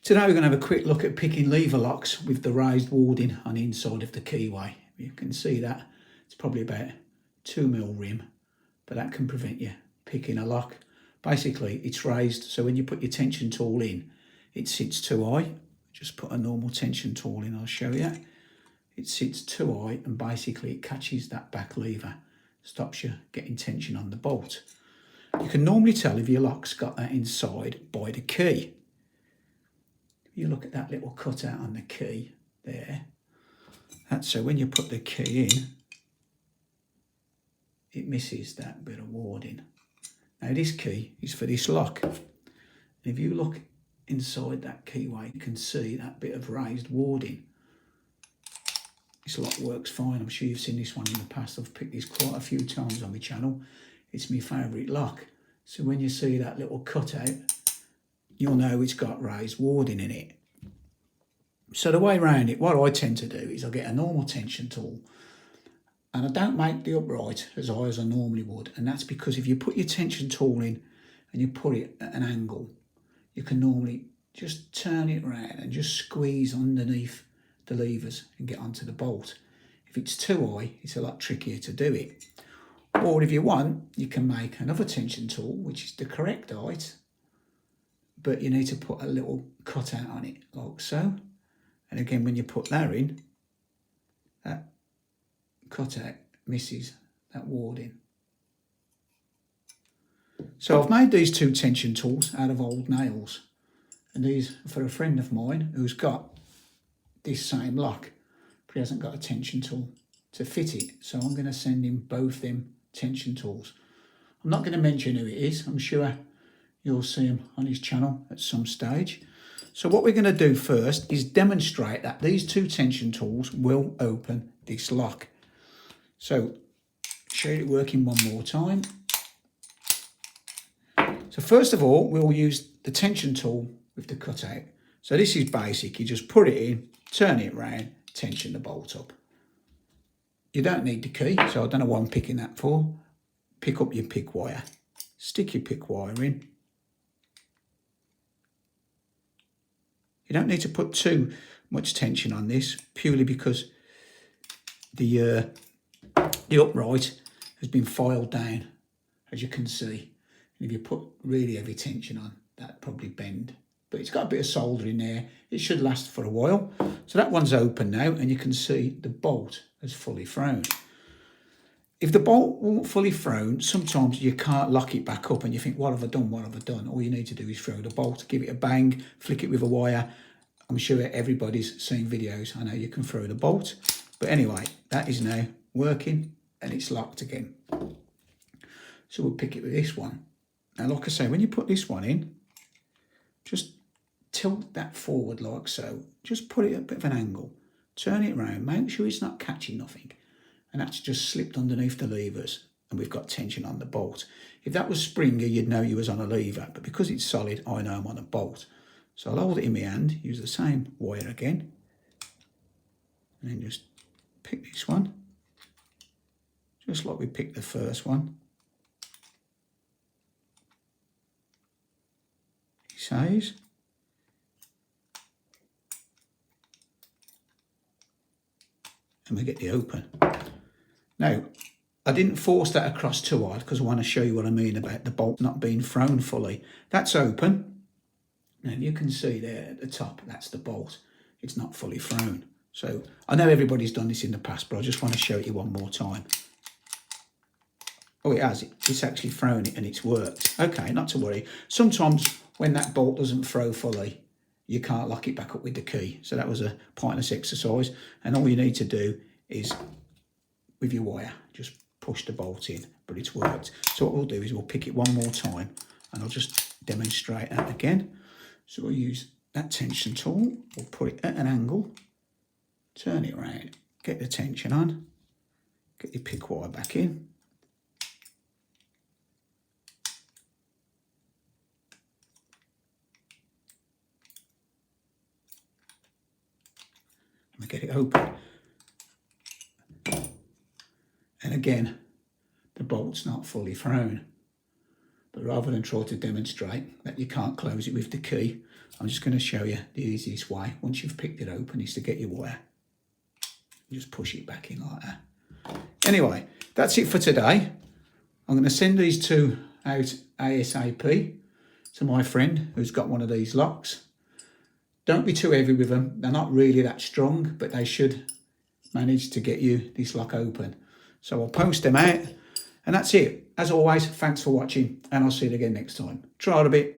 Today we're going to have a quick look at picking lever locks with the raised warding on the inside of the keyway. You can see that it's probably about 2mm rim, but that can prevent you picking a lock. Basically it's raised, so when you put your tension tool in, it sits too high. Just put a normal tension tool in, I'll show you. It sits too high and basically it catches that back lever, stops you getting tension on the bolt. You can normally tell if your lock's got that inside by the key. You look at that little cutout on the key there. That's so when you put the key in, it misses that bit of warding. Now this key is for this lock. And if you look inside that keyway, you can see that bit of raised warding. This lock works fine. I'm sure you've seen this one in the past. I've picked this quite a few times on my channel. It's my favourite lock. So when you see that little cutout, you'll know it's got raised warding in it. So the way around it, what I tend to do is I get a normal tension tool and I don't make the upright as high as I normally would. And that's because if you put your tension tool in and you put it at an angle, you can normally just turn it around and just squeeze underneath the levers and get onto the bolt. If it's too high, it's a lot trickier to do it. Or if you want, you can make another tension tool, which is the correct height, but you need to put a little cutout on it, like so. And again, when you put that in, that cutout misses that warding. So I've made these two tension tools out of old nails. And these are for a friend of mine who's got this same lock, but he hasn't got a tension tool to fit it. So I'm going to send him both them tension tools. I'm not going to mention who it is. I'm sure you'll see him on his channel at some stage. So what we're going to do first is demonstrate that these two tension tools will open this lock. So show it working one more time. So first of all, we'll use the tension tool with the cutout. So this is basic. You just put it in, turn it around, tension the bolt up. You don't need the key, so I don't know what I'm picking that for. Pick up your pick wire, stick your pick wire in. You don't need to put too much tension on this, purely because the upright has been filed down, as you can see. And if you put really heavy tension on, that'd probably bend. But it's got a bit of solder in there. It should last for a while. So that one's open now, and you can see the bolt has fully thrown. If the bolt won't fully thrown, sometimes you can't lock it back up and you think, what have I done, what have I done? All you need to do is throw the bolt, give it a bang, flick it with a wire. I'm sure everybody's seen videos. I know you can throw the bolt. But anyway, that is now working and it's locked again. So we'll pick it with this one. Now, like I say, when you put this one in, just tilt that forward like so. Just put it at a bit of an angle. Turn it around, make sure it's not catching nothing. And that's just slipped underneath the levers and we've got tension on the bolt. If that was springy, you'd know you was on a lever, but because it's solid, I know I'm on a bolt. So I'll hold it in my hand, use the same wire again, and then just pick this one, just like we picked the first one. He says. And we get the open. Now, I didn't force that across too hard because I want to show you what I mean about the bolt not being thrown fully. That's open. Now, you can see there at the top, that's the bolt. It's not fully thrown. So I know everybody's done this in the past, but I just want to show it you one more time. Oh, it has. It's actually thrown it and it's worked. Okay, not to worry. Sometimes when that bolt doesn't throw fully, you can't lock it back up with the key. So that was a pointless exercise. And all you need to do is, with your wire, just push the bolt in, but it's worked. So what we'll do is we'll pick it one more time and I'll just demonstrate that again. So we'll use that tension tool, we'll put it at an angle, turn it around, get the tension on, get your pick wire back in. And we get it open. And again, the bolt's not fully thrown. But rather than try to demonstrate that you can't close it with the key, I'm just going to show you the easiest way, once you've picked it open, is to get your wire. You just push it back in like that. Anyway, that's it for today. I'm going to send these two out ASAP to my friend who's got one of these locks. Don't be too heavy with them. They're not really that strong, but they should manage to get you this lock open. So I'll post them out, and that's it. As always, thanks for watching, and I'll see you again next time. Try it a bit.